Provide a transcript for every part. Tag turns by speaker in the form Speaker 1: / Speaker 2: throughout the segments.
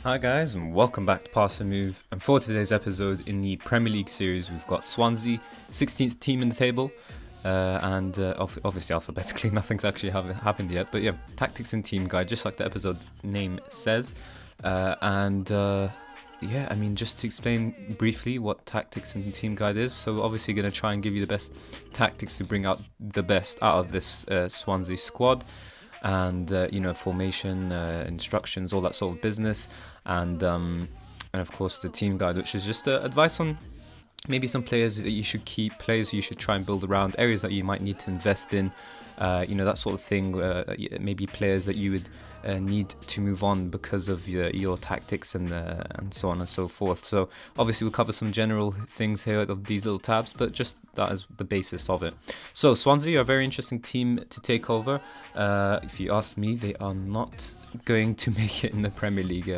Speaker 1: Hi guys, and welcome back to Pass and Move. And for today's episode in the Premier League series, we've got Swansea, 16th team in the table, obviously alphabetically, nothing's actually happened yet. But yeah, tactics and team guide, just like the episode name says. Just to explain briefly what tactics and team guide is. So obviously going to try and give you the best tactics to bring out the best out of this Swansea squad. And formation, instructions, all that sort of business, and of course the team guide, which is just advice on maybe some players that you should keep, players you should try and build around, areas that you might need to invest in, that sort of thing. Maybe players that you would need to move on because of your tactics and so on and so forth. So obviously we'll cover some general things here of these little tabs, but just that is the basis of it. So Swansea are a very interesting team to take over. If you ask me, they are not going to make it in the Premier League.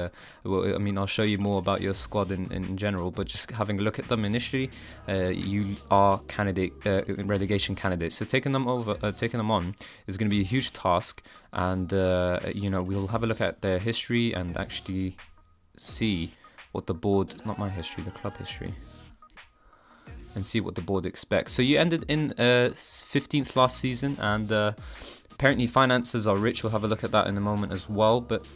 Speaker 1: I'll show you more about your squad in general, but just having a look at them initially, you are relegation candidates. So taking them on is going to be a huge task, and we'll have a look at their history and actually see what the board, not my history, the club history, and see what the board expects. So you ended in 15th last season, and apparently finances are rich. We'll have a look at that in a moment as well, but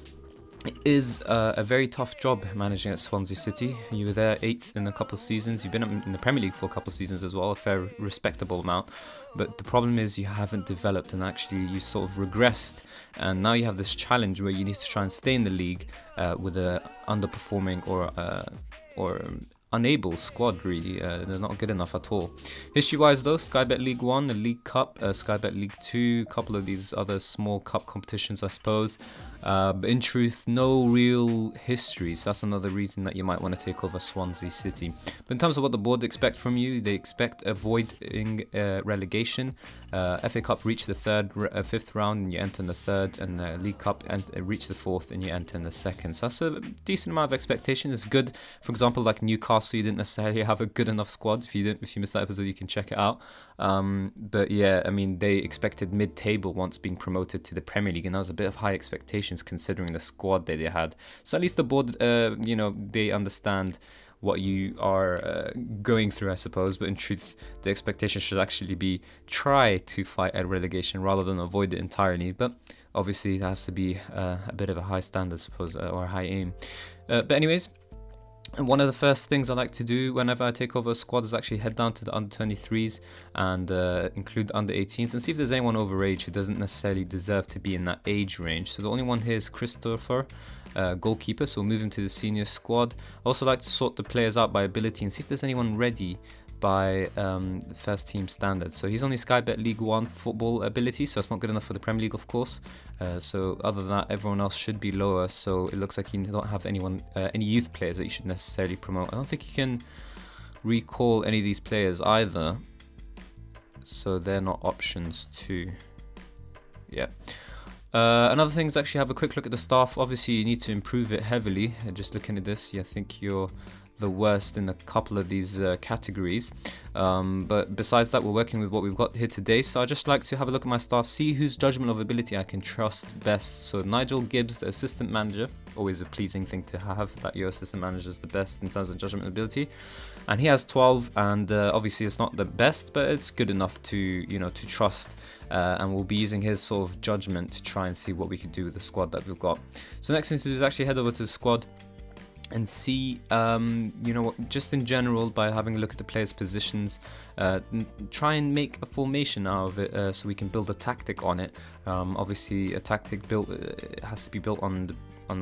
Speaker 1: it is a very tough job managing at Swansea City. You were there 8th in a couple of seasons. You've been in the Premier League for a couple of seasons as well, a fair, respectable amount. But the problem is you haven't developed, and actually you sort of regressed. And now you have this challenge where you need to try and stay in the league with a underperforming or unable squad, really. They're not good enough at all. History-wise though, Sky Bet League 1, the League Cup, Sky Bet League 2, a couple of these other small cup competitions, I suppose. But in truth, no real history, so that's another reason that you might want to take over Swansea City. But in terms of what the board expect from you, they expect avoiding relegation. FA Cup reach the fifth round and you enter in the third, and League Cup reach the fourth and you enter in the second. So that's a decent amount of expectation. It's good. For example, like Newcastle, you didn't necessarily have a good enough squad. If you missed that episode, you can check it out. But yeah, they expected mid-table once being promoted to the Premier League, and that was a bit of high expectations considering the squad that they had. So at least the board, they understand what you are going through, I suppose. But in truth, the expectation should actually be try to fight at relegation rather than avoid it entirely. But obviously, that has to be a bit of a high standard, I suppose, or a high aim. But anyways, one of the first things I like to do whenever I take over a squad is actually head down to the under-23s and include under-18s and see if there's anyone overage who doesn't necessarily deserve to be in that age range. So the only one here is Christopher, goalkeeper, so we'll move him to the senior squad. I also like to sort the players out by ability and see if there's anyone ready by first team standards. So he's only Sky Bet League 1 football ability, so it's not good enough for the Premier League, of course. So other than that, everyone else should be lower. So it looks like you don't have any youth players that you should necessarily promote. I don't think you can recall any of these players either, so they're not options too. Yeah. Another thing is actually have a quick look at the staff. Obviously, you need to improve it heavily. Just looking at this, I think you're the worst in a couple of these categories, but besides that, we're working with what we've got here today. So I just like to have a look at my staff, see whose judgment of ability I can trust best. So Nigel Gibbs, the assistant manager, always a pleasing thing to have, that your assistant manager is the best in terms of judgment ability, and he has 12, and obviously it's not the best, but it's good enough to to trust, and we'll be using his sort of judgment to try and see what we can do with the squad that we've got. So next thing to do is actually head over to the squad and see, just in general, by having a look at the players' positions, try and make a formation out of it, so we can build a tactic on it. Obviously, a tactic has to be built on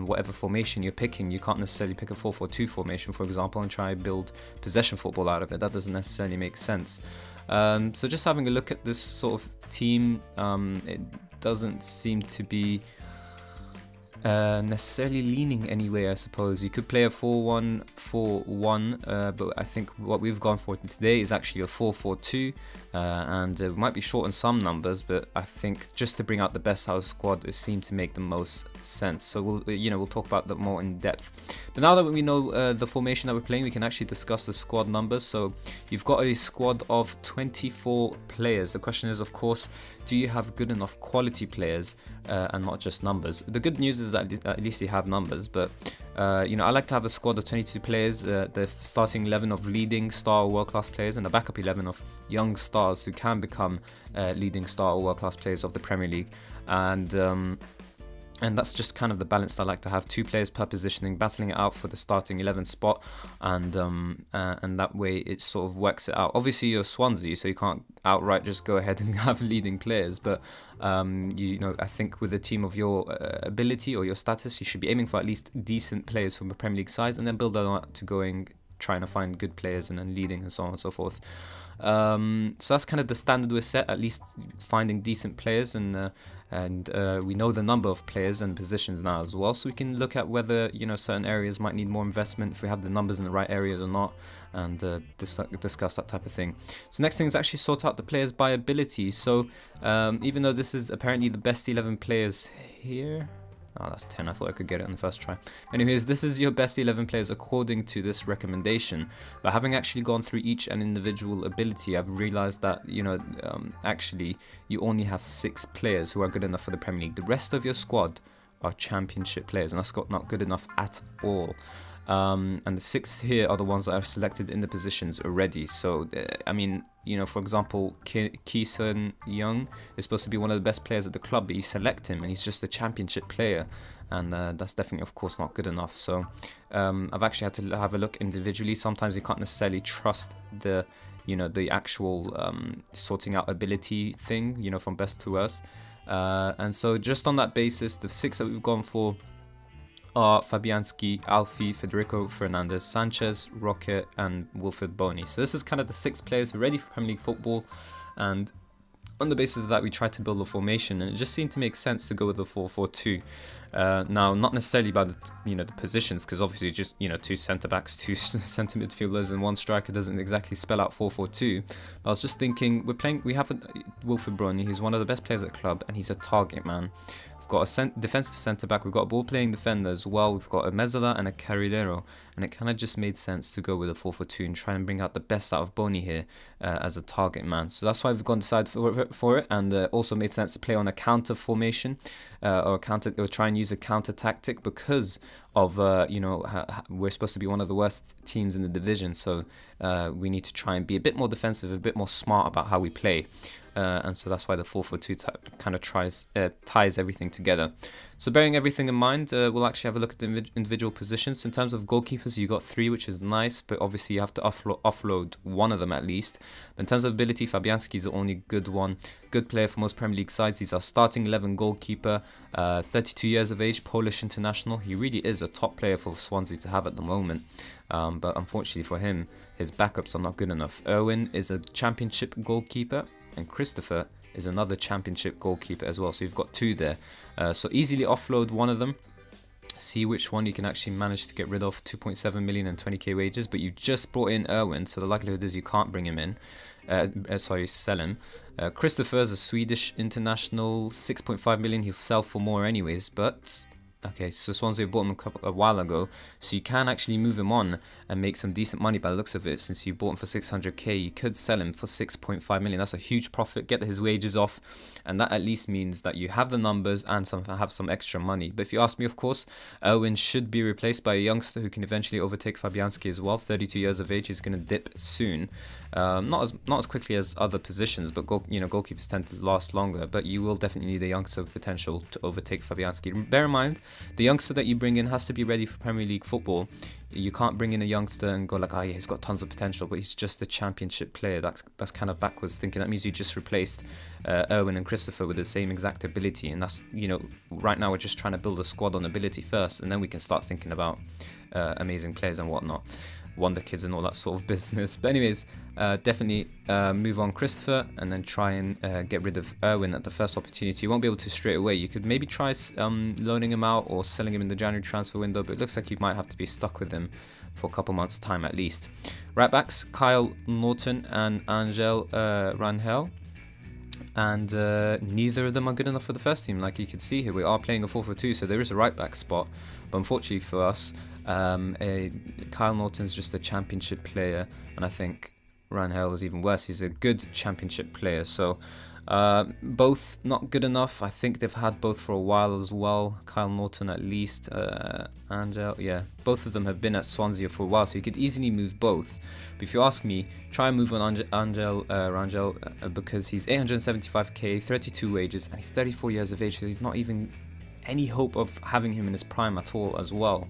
Speaker 1: whatever formation you're picking. You can't necessarily pick a 4-4-2 formation, for example, and try and build possession football out of it. That doesn't necessarily make sense. So just having a look at this sort of team, it doesn't seem to be necessarily leaning anyway. I suppose you could play a 4-1-4-1, but I think what we've gone for today is actually a 4-4-2, and it might be short on some numbers, but I think just to bring out the best out of the squad, it seemed to make the most sense. So we'll talk about that more in depth. But now that we know the formation that we're playing, we can actually discuss the squad numbers. So you've got a squad of 24 players. The question is, of course, do you have good enough quality players and not just numbers? The good news is that at least you have numbers, but I like to have a squad of 22 players, the starting 11 of leading star world-class players, and the backup 11 of young stars who can become leading star or world-class players of the Premier League. And that's just kind of the balance I like to have. 2 players per positioning, battling it out for the starting 11 spot, and that way it sort of works it out. Obviously, you're Swansea, so you can't outright just go ahead and have leading players. But I think with a team of your ability or your status, you should be aiming for at least decent players from the Premier League size, and then build that up to trying to find good players and then leading and so on and so forth. So that's kind of the standard we're set, at least finding decent players, and we know the number of players and positions now as well, so we can look at whether certain areas might need more investment, if we have the numbers in the right areas or not, and discuss that type of thing. So next thing is actually sort out the players by ability. So even though this is apparently the best 11 players here. Oh, that's 10. I thought I could get it on the first try. Anyways, this is your best 11 players according to this recommendation. But having actually gone through each and individual ability, I've realized that, actually, you only have 6 players who are good enough for the Premier League. The rest of your squad are championship players, and that's not good enough at all. And the 6 here are the ones that are selected in the positions already. So, for example, Ki-Sun Young is supposed to be one of the best players at the club, but you select him and he's just a championship player, and that's definitely, of course, not good enough. So I've actually had to have a look individually. Sometimes you can't necessarily trust the actual sorting out ability thing, from best to worst. And so just on that basis, the 6 that we've gone for are Fabianski, Alfie, Federico Fernandez, Sanchez, Roque, and Wilfred Bony. So this is kind of the 6 players who are ready for Premier League football, and on the basis of that we tried to build a formation, and it just seemed to make sense to go with the 4-4-2. Now, not necessarily by the the positions, because obviously just 2 centre backs, 2 centre midfielders, and 1 striker doesn't exactly spell out 4-4-2. But I was just thinking, we have Wilfred Bony. He's one of the best players at the club, and he's a target man. We've got a defensive centre back. We've got a ball playing defender as well. We've got a Mezzola and a Carrilero, and it kind of just made sense to go with a 4-4-2 and try and bring out the best out of Bony here as a target man. So that's why we've gone decided for it, and also made sense to play on a counter formation or try and use a counter tactic, because of we're supposed to be one of the worst teams in the division, so we need to try and be a bit more defensive, a bit more smart about how we play, and so that's why the 4-4-2 kind of ties everything together. So bearing everything in mind, we'll actually have a look at the individual positions. So in terms of goalkeepers, you got 3, which is nice, but obviously you have to offload one of them at least. But in terms of ability, Fabianski is the only good one. Good player for most Premier League sides. He's our starting 11 goalkeeper, 32 years of age, Polish international. He really is a top player for Swansea to have at the moment, but unfortunately for him, his backups are not good enough. Erwin is a championship goalkeeper, and Christopher is another championship goalkeeper as well. So you've got 2 there. So easily offload one of them. See which one you can actually manage to get rid of. 2.7 million and 20k wages, but you just brought in Erwin, so the likelihood is you can't bring him in. Sell him. Christopher is a Swedish international, 6.5 million. He'll sell for more anyways, but okay, so Swansea bought him a while ago, so you can actually move him on and make some decent money by the looks of it. Since you bought him for 600k, you could sell him for 6.5 million. That's a huge profit. Get his wages off, and that at least means that you have the numbers and have some extra money. But if you ask me, of course, Erwin should be replaced by a youngster who can eventually overtake Fabianski as well. 32 years of age. He's going to dip soon. Not as quickly as other positions, but goalkeepers tend to last longer. But you will definitely need a youngster with potential to overtake Fabianski. Bear in mind, the youngster that you bring in has to be ready for Premier League football. You can't bring in a youngster and go like, oh yeah, he's got tons of potential, but he's just a championship player. That's kind of backwards thinking. That means you just replaced Erwin and Christopher with the same exact ability, and that's, right now we're just trying to build a squad on ability first, and then we can start thinking about amazing players and whatnot. Wonder Kids and all that sort of business. But anyways, definitely move on Christopher, and then try and get rid of Erwin at the first opportunity. You won't be able to straight away. You could maybe try loaning him out or selling him in the January transfer window, but it looks like you might have to be stuck with him for a couple months time at least. Right backs, Kyle Norton and Angel Rangel. And neither of them are good enough for the first team. Like you can see here, we are playing a 4-4-2, so there is a right back spot, but unfortunately for us, Kyle Norton's just a championship player, and I think Rangel is even worse. He's a good championship player. So both not good enough. I think they've had both for a while as well. Kyle Norton at least. Angel, yeah, both of them have been at Swansea for a while, so you could easily move both. But if you ask me, try and move on Rangel because he's 875k, 32 wages, and he's 34 years of age, so he's not even any hope of having him in his prime at all as well.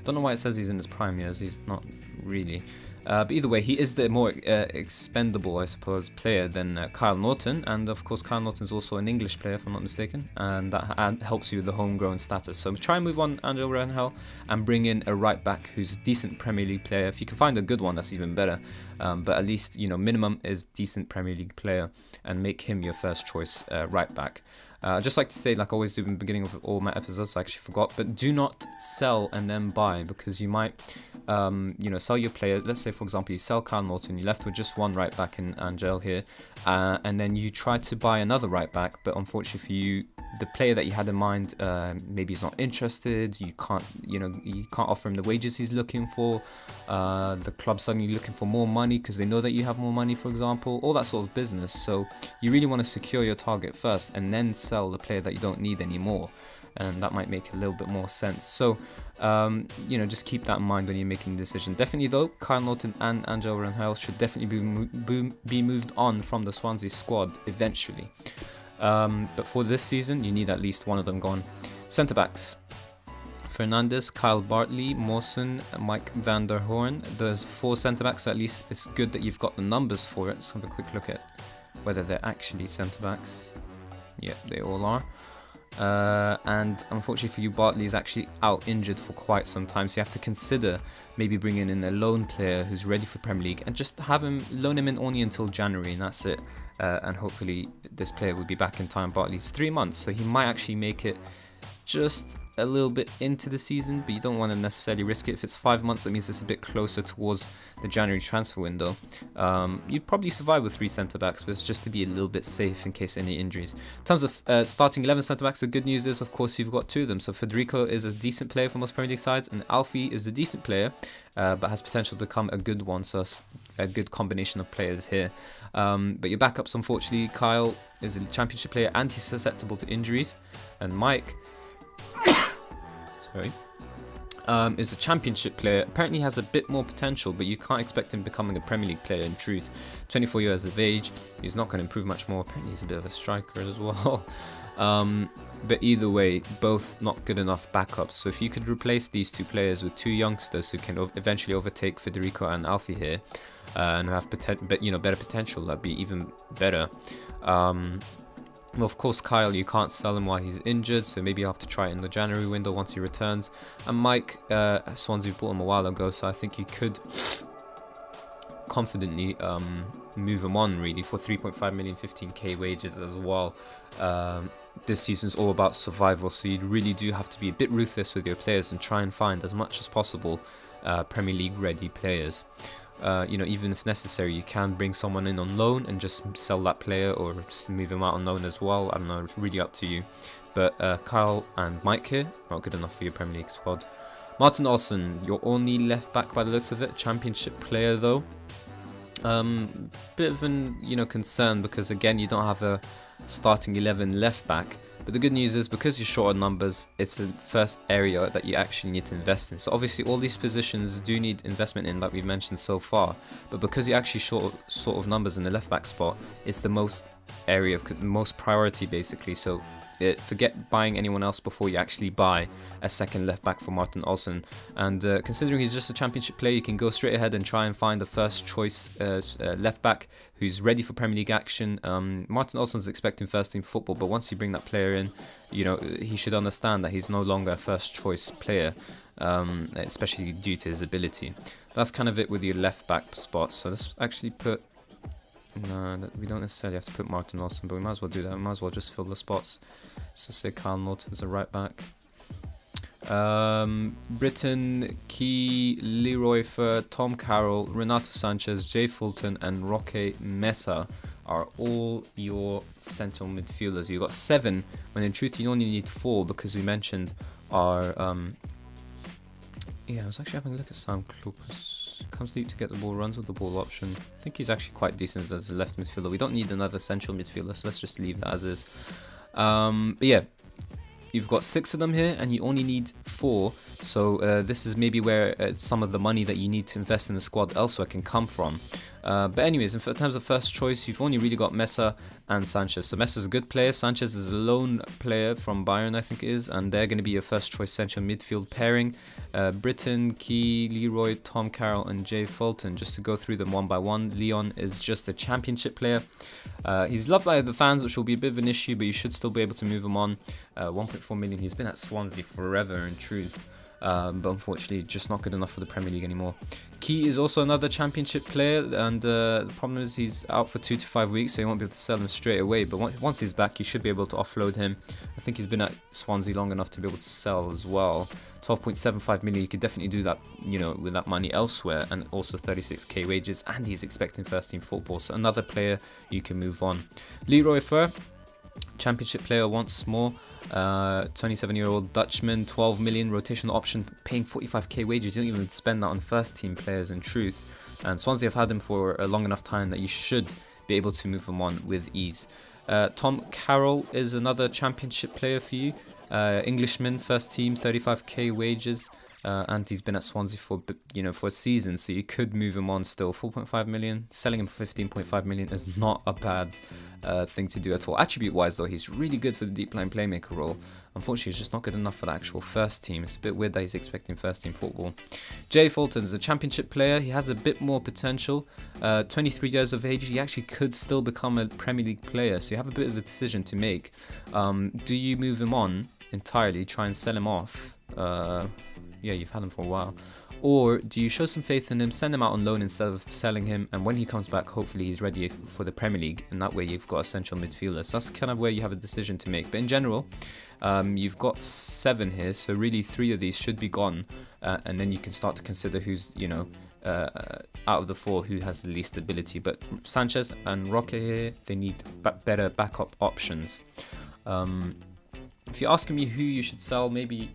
Speaker 1: Don't know why it says he's in his prime years. He's not really. But either way, he is the more expendable, I suppose, player than Kyle Norton. And of course, Kyle Norton is also an English player, if I'm not mistaken. And that helps you with the homegrown status. So try and move on Angel Rangel and bring in a right back who's a decent Premier League player. If you can find a good one, that's even better. But at least, you know, minimum is decent Premier League player, and make him your first choice right back. I'd just like to say, like I always do in the beginning of all my episodes, I actually forgot, but do not sell and then buy, because you might, you know, sell your player. Let's say, for example, you sell Kyle Norton, you're left with just one right back in Angel here, and then you try to buy another right back, but unfortunately for you, the player that you had in mind, maybe he's not interested. You can't offer him the wages he's looking for. The club's suddenly looking for more money because they know that you have more money, for example, all that sort of business. So you really want to secure your target first, and then sell the player that you don't need anymore. And that might make a little bit more sense. So, you know, just keep that in mind when you're making a decision. Definitely, though, Kyle Norton and Angel Rangel should definitely be moved on from the Swansea squad eventually. But for this season, you need at least one of them gone. Centre backs: Fernandes, Kyle Bartley, Mawson, Mike van der Hoorn. There's 4 centre backs. At least it's good that you've got the numbers for it. Let's have a quick look at whether they're actually centre backs. Yeah, they all are. And unfortunately for you, Bartley is actually out injured for quite some time, so you have to consider maybe bringing in a loan player who's ready for Premier League, and just loan him in only until January, and that's it. And hopefully this player will be back in time. Bartley's 3 months, so he might actually make it just a little bit into the season, but you don't want to necessarily risk it. If it's 5 months, that means it's a bit closer towards the January transfer window. You'd probably survive with 3 centre-backs, but it's just to be a little bit safe in case any injuries. In terms of starting 11 centre-backs, the good news is, of course, you've got 2 of them. So Federico is a decent player for most Premier League sides, and Alfie is a decent player, but has potential to become a good one, so a good combination of players here. But your backups, unfortunately, Kyle is a championship player and he's susceptible to injuries, and Mike is a championship player. Apparently has a bit more potential, but you can't expect him becoming a Premier League player in truth. 24 years of age, he's not going to improve much more. Apparently he's a bit of a striker as well. But either way, both not good enough backups. So if you could replace these 2 players with 2 youngsters who can eventually overtake Federico and Alfie here, and who have better potential, that'd be even better. Well, of course, Kyle, you can't sell him while he's injured, so maybe you'll have to try it in the January window once he returns. And Mike, Swansea bought him a while ago, so I think you could confidently move him on, really, for 3.5 million, 15k wages as well. This season's all about survival, so you really do have to be a bit ruthless with your players and try and find as much as possible Premier League ready players. Even if necessary, you can bring someone in on loan and just sell that player, or just move him out on loan as well. I don't know, it's really up to you. But Kyle and Mike here, not good enough for your Premier League squad. Martin Olsen, your only left back by the looks of it, championship player though. Bit of an concern, because again, you don't have a starting 11 left back. But the good news is, because you're short on numbers, it's the first area that you actually need to invest in. So obviously all these positions do need investment in, that we've mentioned so far. But because you're actually short sort of numbers in the left back spot, it's the most priority basically. So forget buying anyone else before you actually buy a second left back for Martin Olsen. And considering he's just a championship player, you can go straight ahead and try and find the first choice left back who's ready for Premier League action. Martin Olsen's expecting first team football, but once you bring that player in, he should understand that he's no longer a first choice player, especially due to his ability. That's kind of it with your left back spot. So let's actually put... No, we don't necessarily have to put Martin Olsen, but we might as well do that. We might as well just fill the spots. So say Kyle Norton's a right back. Britton, Key, Leroy Fer, Tom Carroll, Renato Sanchez, Jay Fulton, and Roque Mesa are all your central midfielders. You've got 7, when in truth you only need 4, because we mentioned our... I was actually having a look at Sam Klopas. runs, comes deep to get the ball, runs with the ball option. I think he's actually quite decent as a left midfielder. We don't need another central midfielder, so let's just leave it as is. But yeah, you've got 6 of them here, and you only need 4. So this is maybe where some of the money that you need to invest in the squad elsewhere can come from. But anyways, in terms of first choice, you've only really got Mesa and Sanchez. So Mesa's a good player, Sanchez is a loan player from Bayern, I think it is, and they're going to be your first choice central midfield pairing. Britton, Key, Leroy, Tom Carroll and Jay Fulton. Just to go through them one by one, Leon is just a championship player. He's loved by the fans, which will be a bit of an issue, but you should still be able to move him on. 1.4 million, he's been at Swansea forever in truth. But unfortunately just not good enough for the Premier League anymore. Key is also another championship player, and the problem is he's out for 2 to 5 weeks, so you won't be able to sell him straight away, but once he's back you should be able to offload him. I think he's been at Swansea long enough to be able to sell as well. 12.75 million, you could definitely do that, you know, with that money elsewhere, and also 36k wages, and he's expecting first team football, so another player you can move on. Leroy Fer, championship player once more, 27-year-old Dutchman, 12 million rotational option, paying 45k wages. You don't even spend that on first team players in truth, and Swansea have had him for a long enough time that you should be able to move him on with ease. Tom Carroll is another championship player for you, Englishman, first team, 35k wages. And he's been at Swansea for, you know, for a season, so you could move him on still. 4.5 million, selling him for 15.5 million is not a bad thing to do at all. Attribute wise though, he's really good for the deep line playmaker role. Unfortunately, he's just not good enough for the actual first team. It's a bit weird that he's expecting first team football. Jay Fulton is a championship player. He has a bit more potential. 23 years of age, he actually could still become a Premier League player, so you have a bit of a decision to make. Do you move him on entirely, try and sell him off? Yeah, you've had him for a while. Or do you show some faith in him, send him out on loan instead of selling him, and when he comes back, hopefully he's ready for the Premier League, and that way you've got a central midfielder. So that's kind of where you have a decision to make. But in general, you've got 7 here, so really 3 of these should be gone, and then you can start to consider who's, you know, out of the 4 who has the least ability. But Sanchez and Roque here, they need better backup options. If you're asking me who you should sell, maybe,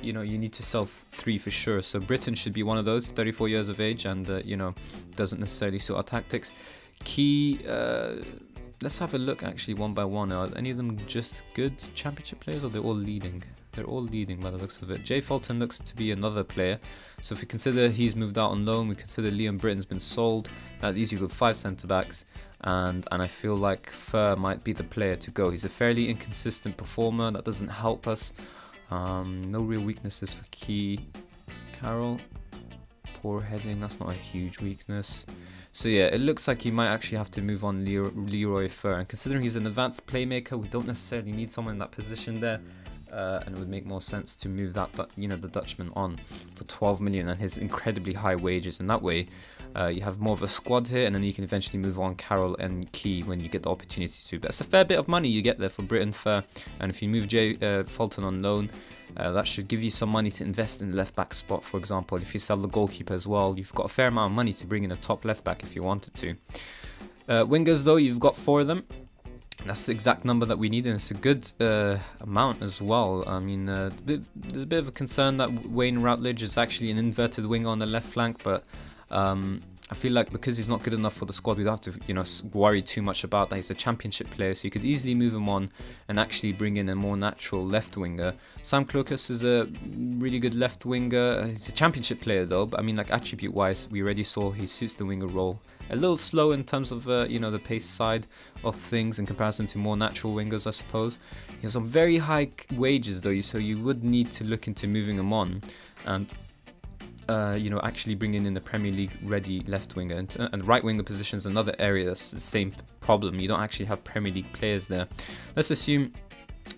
Speaker 1: you know, you need to sell 3 for sure. So Britton should be one of those, 34 years of age, and, you know, doesn't necessarily suit our tactics. Key, let's have a look actually one by one. Are any of them just good championship players, or they're all leading? They're all leading by the looks of it. Jay Fulton looks to be another player. So if we consider he's moved out on loan, we consider Liam Britton's been sold. That leaves you with 5 centre-backs. And I feel like Fer might be the player to go. He's a fairly inconsistent performer. That doesn't help us. No real weaknesses for Key. Carroll, poor heading. That's not a huge weakness. So yeah, it looks like you might actually have to move on Leroy Fer. And considering he's an advanced playmaker, we don't necessarily need someone in that position there. And it would make more sense to move that, you know, the Dutchman on for 12 million and his incredibly high wages. And that way, you have more of a squad here, and then you can eventually move on Carroll and Key when you get the opportunity to. But it's a fair bit of money you get there for Britton Fer. And if you move Jay Fulton on loan, that should give you some money to invest in the left back spot, for example. If you sell the goalkeeper as well, you've got a fair amount of money to bring in a top left back if you wanted to. Wingers though, you've got 4 of them. That's the exact number that we need, and it's a good amount as well. I mean, there's a bit of a concern that Wayne Routledge is actually an inverted winger on the left flank, but I feel like because he's not good enough for the squad, we don't have to, you know, worry too much about that. He's a championship player, so you could easily move him on and actually bring in a more natural left winger. Sam Klokas is a really good left winger. He's a championship player though, but I mean, like, attribute wise, we already saw he suits the winger role. A little slow in terms of, you know, the pace side of things in comparison to more natural wingers, I suppose. He has some very high wages though, so you would need to look into moving him on and you know, actually bringing in the Premier League ready left winger, and right winger position is another area that's the same problem. You don't actually have Premier League players there. Let's assume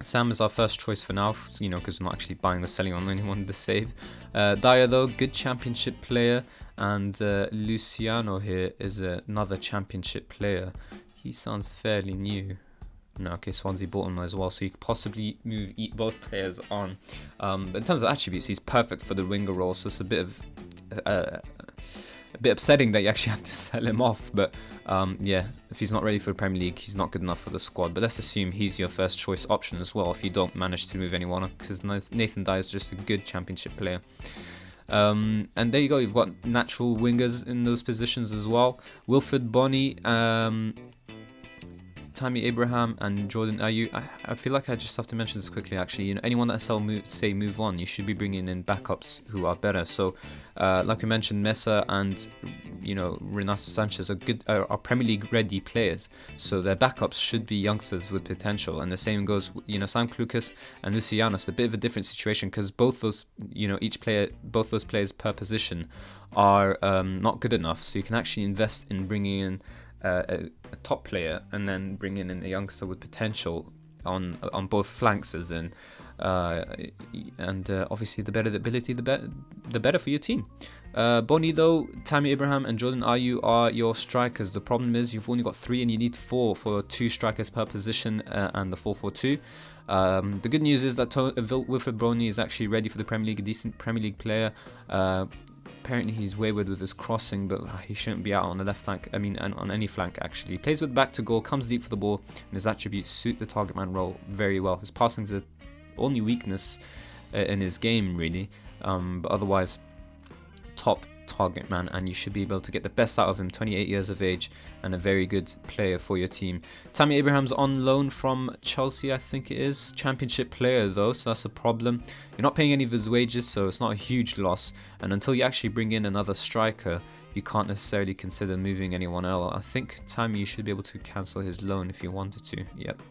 Speaker 1: Sam is our first choice for now, you know, because we're not actually buying or selling on anyone to save. Dyer though, good championship player, and Luciano here is another championship player. He sounds fairly new. No, okay, Swansea bought him as well, so you could possibly move both players on. But in terms of attributes, he's perfect for the winger role, so it's a bit upsetting that you actually have to sell him off. But yeah, if he's not ready for the Premier League, he's not good enough for the squad. But let's assume he's your first choice option as well if you don't manage to move anyone on, because Nathan Dyer is just a good championship player. And there you go, you've got natural wingers in those positions as well. Wilfred Bony, Tammy Abraham and Jordan Ayew. I feel like I just have to mention this quickly actually. You know, anyone that say move on, you should be bringing in backups who are better. So like we mentioned, Mesa and Renato Sanchez are Premier League ready players, so their backups should be youngsters with potential. And the same goes, Sam Klukas and Lucianos. A bit of a different situation because both those players per position are not good enough, so you can actually invest in bringing in a top player and then bringing in a youngster with potential on both flanks, as in and obviously the better the ability, the better for your team. Boni though, Tammy Abraham and Jordan Ayew are your strikers. The problem is you've only got 3 and you need 4 for 2 strikers per position and the 4-4-2. The good news is that Wilfred Bony is actually ready for the Premier League, a decent Premier League player. Apparently he's wayward with his crossing, but he shouldn't be out on the left flank, on any flank actually. He plays with back to goal, comes deep for the ball, and his attributes suit the target man role very well. His passing's the only weakness in his game really, but otherwise top target man, and you should be able to get the best out of him. 28 years of age and a very good player for your team. Tammy Abraham's on loan from Chelsea, I think it is. Championship player though, so that's a problem. You're not paying any of his wages, so it's not a huge loss, and until you actually bring in another striker, you can't necessarily consider moving anyone else. I think Tammy, you should be able to cancel his loan if you wanted to. Yep.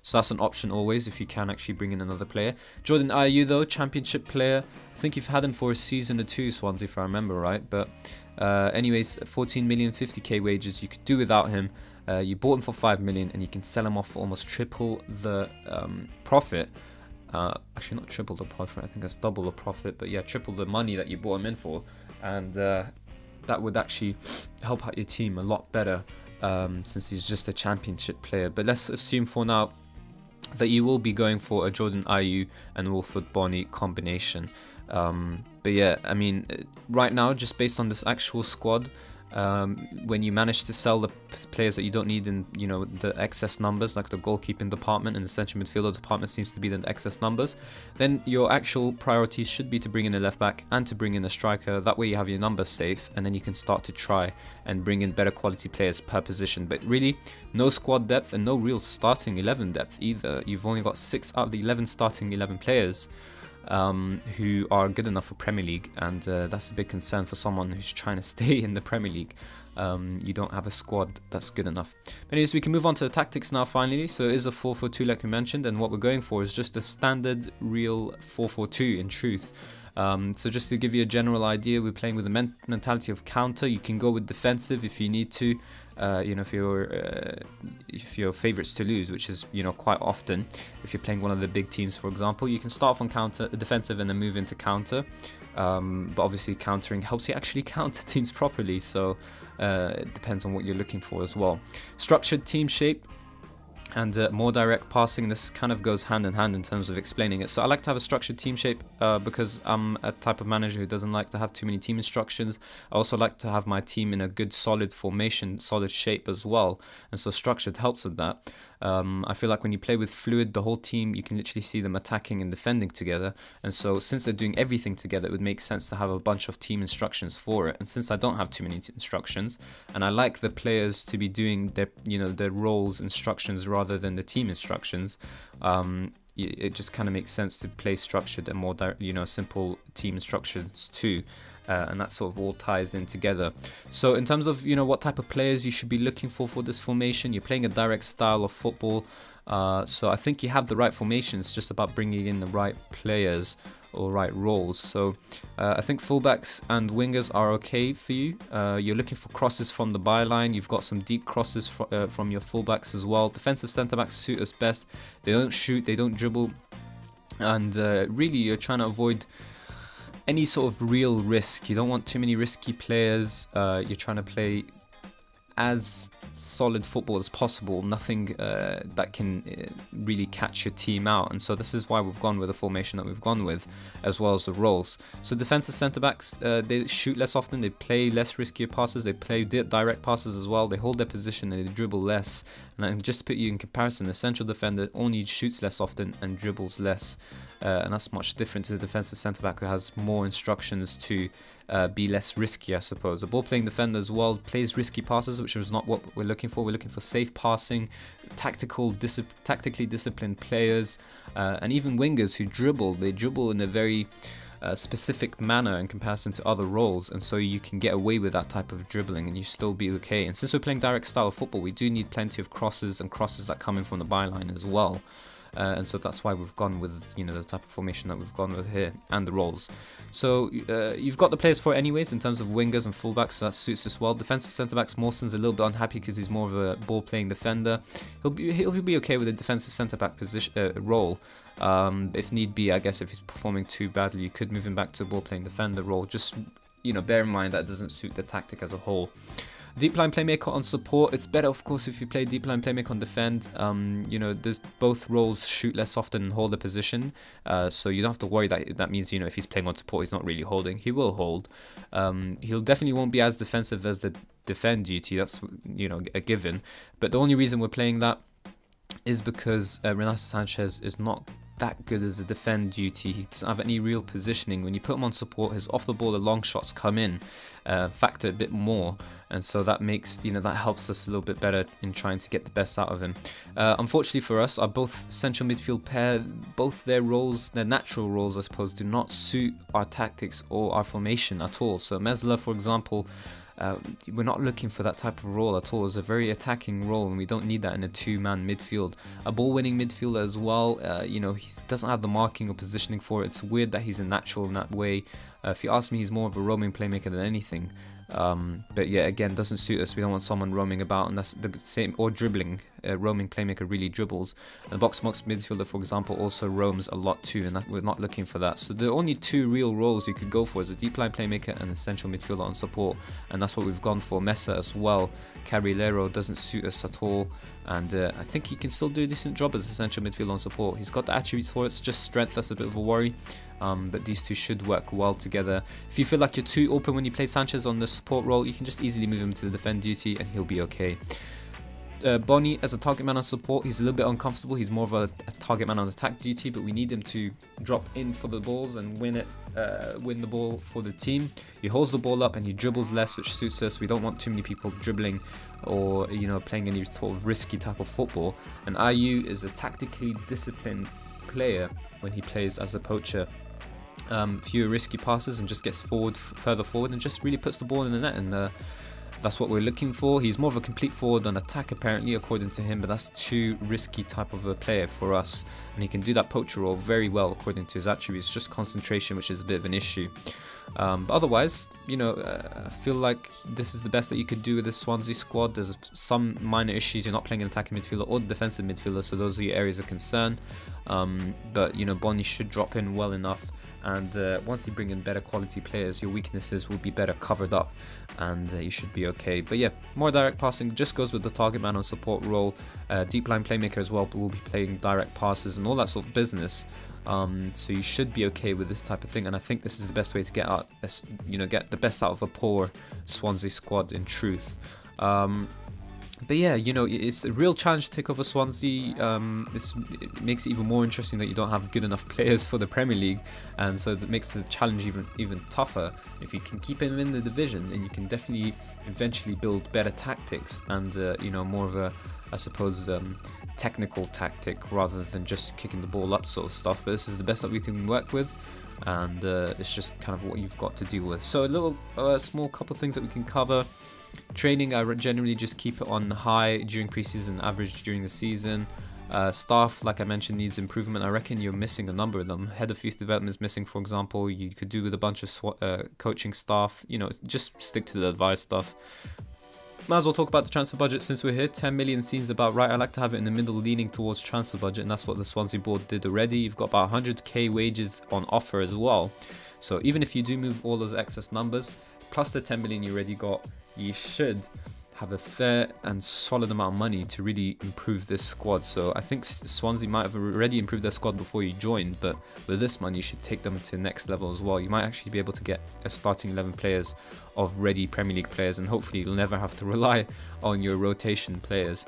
Speaker 1: So that's an option always if you can actually bring in another player. Jordan Ayew though, championship player. I think you've had him for a season or 2, Swansea, if I remember right. But anyways, 14 million, 50k wages. You could do without him. You bought him for 5 million and you can sell him off for almost triple the profit. Actually, not triple the profit. I think that's double the profit. But yeah, triple the money that you bought him in for. And that would actually help out your team a lot better since he's just a championship player. But let's assume for now that you will be going for a Jordan Ayew and Wilfred Bony combination. But yeah, I mean, right now, just based on this actual squad, when you manage to sell the players that you don't need in the excess numbers, like the goalkeeping department and the central midfielder department seems to be the excess numbers, then your actual priorities should be to bring in a left back and to bring in a striker. That way you have your numbers safe, and then you can start to try and bring in better quality players per position. But really, no squad depth and no real starting 11 depth either. You've only got 6 out of the 11 starting 11 players who are good enough for Premier League, and that's a big concern for someone who's trying to stay in the Premier League. You don't have a squad that's good enough. But anyways, we can move on to the tactics now finally. So it is a 4-4-2 like we mentioned, and what we're going for is just a standard real 4-4-2 in truth. So just to give you a general idea, we're playing with the mentality of counter. You can go with defensive if you need to, if you're favourites to lose, which is quite often. If you're playing one of the big teams, for example, you can start from defensive and then move into counter. But obviously countering helps you actually counter teams properly, so it depends on what you're looking for as well. Structured team shape and more direct passing. This kind of goes hand in hand in terms of explaining it. So I like to have a structured team shape because I'm a type of manager who doesn't like to have too many team instructions. I also like to have my team in a good solid formation, solid shape as well, and so structured helps with that. I feel like when you play with fluid, the whole team, you can literally see them attacking and defending together, and so since they're doing everything together, it would make sense to have a bunch of team instructions for it. And since I don't have too many instructions, and I like the players to be doing their roles instructions rather than the team instructions, it just kind of makes sense to play structured and more simple team instructions too. And that sort of all ties in together. So in terms of what type of players you should be looking for this formation, you're playing a direct style of football, so I think you have the right formation. It's just about bringing in the right players or right roles. So I think fullbacks and wingers are okay for you. You're looking for crosses from the byline. You've got some deep crosses from your fullbacks as well. Defensive centre backs suit us best. They don't shoot, they don't dribble, and really you're trying to avoid any sort of real risk. You don't want too many risky players. You're trying to play as solid football as possible, nothing that can really catch your team out. And so this is why we've gone with the formation that we've gone with, as well as the roles. So defensive centre-backs, they shoot less often, they play less riskier passes, they play direct passes as well, they hold their position and they dribble less. And just to put you in comparison, the central defender only shoots less often and dribbles less. And that's much different to the defensive centre-back, who has more instructions to be less risky, I suppose. The ball-playing defender as well plays risky passes, which is not what we're looking for. We're looking for safe passing, tactically disciplined players, and even wingers who dribble. They dribble in a very specific manner in comparison to other roles, and so you can get away with that type of dribbling and you still be okay. And since we're playing direct style of football, we do need plenty of crosses and crosses that come in from the byline as well. And so that's why we've gone with, you know, the type of formation that we've gone with here, and the roles. So you've got the players for it anyways in terms of wingers and fullbacks, so that suits us well. Defensive centre-backs, Mawson's a little bit unhappy because he's more of a ball-playing defender. He'll be okay with a defensive centre-back position role. If need be, I guess if he's performing too badly, you could move him back to a ball-playing defender role. Just, you know, bear in mind that doesn't suit the tactic as a whole. Deep line playmaker on support, it's better of course if you play deep line playmaker on defend. You know, both roles shoot less often and hold a position, so you don't have to worry that means, you know, if he's playing on support he's not really holding. He will hold. He'll definitely won't be as defensive as the defend duty, that's, you know, a given. But the only reason we're playing that is because Renato Sanchez is not that good as a defend duty. He doesn't have any real positioning. When you put him on support, his off the ball, the long shots come in, factor a bit more, and so that makes, you know, that helps us a little bit better in trying to get the best out of him. Unfortunately for us, our both central midfield pair, both their roles, their natural roles I suppose, do not suit our tactics or our formation at all. So Mesler, for example, we're not looking for that type of role at all. It's a very attacking role and we don't need that in a two-man midfield. A ball-winning midfielder as well, you know, he doesn't have the marking or positioning for it. It's weird that he's a natural in that way. If you ask me, he's more of a roaming playmaker than anything. But yeah, again, doesn't suit us. We don't want someone roaming about, and that's the same, or dribbling. Roaming playmaker really dribbles. And the box-to-box midfielder, for example, also roams a lot too, and we're not looking for that. So the only two real roles you could go for is a deep line playmaker and a central midfielder on support, and that's what we've gone for. Mesa as well. Carrilero doesn't suit us at all, and I think he can still do a decent job as a central midfielder on support. He's got the attributes for it. It's just strength that's a bit of a worry. But these two should work well together. If you feel like you're too open when you play Sanchez on the support role, you can just easily move him to the defend duty and he'll be okay. Bonnie as a target man on support, he's a little bit uncomfortable. He's more of a target man on attack duty, but we need him to drop in for the balls and win the ball for the team. He holds the ball up and he dribbles less, which suits us. We don't want too many people dribbling or, you know, playing any sort of risky type of football. And Ayew is a tactically disciplined player when he plays as a poacher. Fewer risky passes and just gets further forward and just really puts the ball in the net, and that's what we're looking for. He's more of a complete forward on attack apparently, according to him, but that's too risky type of a player for us, and he can do that poacher role very well according to his attributes. Just concentration, which is a bit of an issue. But otherwise, you know, I feel like this is the best that you could do with this Swansea squad. There's some minor issues. You're not playing an attacking midfielder or defensive midfielder, so those are your areas of concern. But you know, Bonnie should drop in well enough, and once you bring in better quality players, your weaknesses will be better covered up, and you should be okay. But yeah, more direct passing just goes with the target man on support role. Deep line playmaker as well, but we'll be playing direct passes and all that sort of business. So you should be okay with this type of thing, and I think this is the best way to get out, you know, get the best out of a poor Swansea squad in truth. But yeah, you know, it's a real challenge to take over Swansea. It makes it even more interesting that you don't have good enough players for the Premier League, and so that makes the challenge even tougher. If you can keep him in the division, then you can definitely eventually build better tactics and you know, more of a, I suppose, technical tactic rather than just kicking the ball up sort of stuff. But this is the best that we can work with, and it's just kind of what you've got to deal with. So a little small couple things that we can cover. Training, I generally just keep it on high during preseason, average during the season. Staff, like I mentioned, needs improvement. I reckon you're missing a number of them. Head of youth development is missing, for example. You could do with a bunch of coaching staff. You know, just stick to the advice stuff. Might as well talk about the transfer budget since we're here. 10 million seems about right. I like to have it in the middle, leaning towards transfer budget, and that's what the Swansea board did already. You've got about 100k wages on offer as well. So even if you do move all those excess numbers, plus the 10 million you already got, you should have a fair and solid amount of money to really improve this squad. So I think Swansea might have already improved their squad before you joined, but with this money you should take them to the next level as well. You might actually be able to get a starting 11 players of ready Premier League players, and hopefully you'll never have to rely on your rotation players.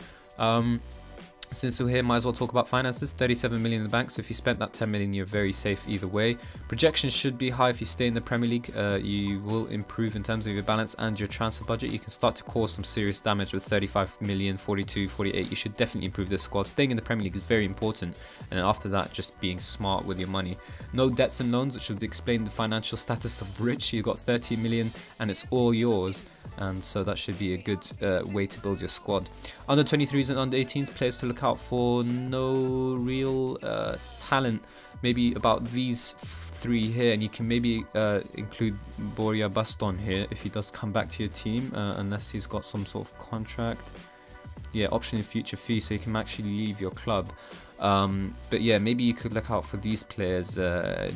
Speaker 1: Since we're here, might as well talk about finances. 37 million in the bank, so if you spent that 10 million, you're very safe either way. Projections should be high if you stay in the Premier League. You will improve in terms of your balance and your transfer budget. You can start to cause some serious damage with 35 million, 42, 48. You should definitely improve this squad. Staying in the Premier League is very important, and after that, just being smart with your money. No debts and loans, which would explain the financial status of Rich. You've got 30 million, and it's all yours. And so that should be a good way to build your squad. Under 23s and under 18s, players to look out for. No real talent. Maybe about these three here, and you can maybe include Borja Baston here if he does come back to your team, unless he's got some sort of contract. Yeah, option in future fee, so you can actually leave your club. But yeah, maybe you could look out for these players.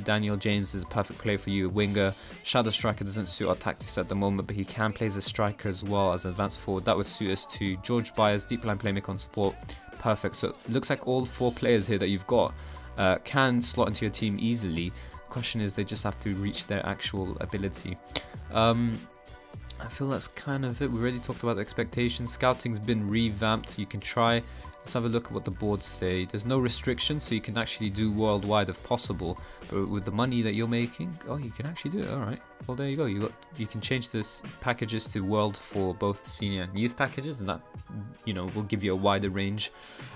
Speaker 1: Daniel James is a perfect player for you, a winger. Shadow striker doesn't suit our tactics at the moment, but he can play as a striker as well as an advanced forward. That would suit us too. George Byers, deep line playmaker on support, perfect. So it looks like all 4 players here that you've got can slot into your team easily. The question is, they just have to reach their actual ability. I feel that's kind of it. We already talked about the expectations. Scouting's been revamped. You can try. Let's have a look at what the boards say. There's no restrictions, so you can actually do worldwide if possible. But with the money that you're making, oh, you can actually do it. All right. Well, there you go. You can change this packages to world for both senior and youth packages, and that, you know, will give you a wider range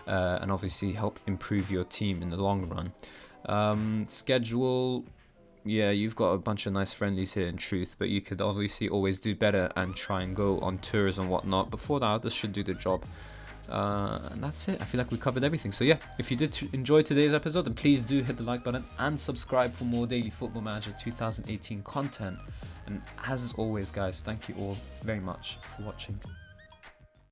Speaker 1: and obviously help improve your team in the long run. Schedule. Yeah, you've got a bunch of nice friendlies here in truth, but you could obviously always do better and try and go on tours and whatnot. Before that, this should do the job. And that's it. I feel like we covered everything. So yeah, if you did enjoy today's episode, then please do hit the like button and subscribe for more daily Football Manager 2018 content. And as always, guys, thank you all very much for watching.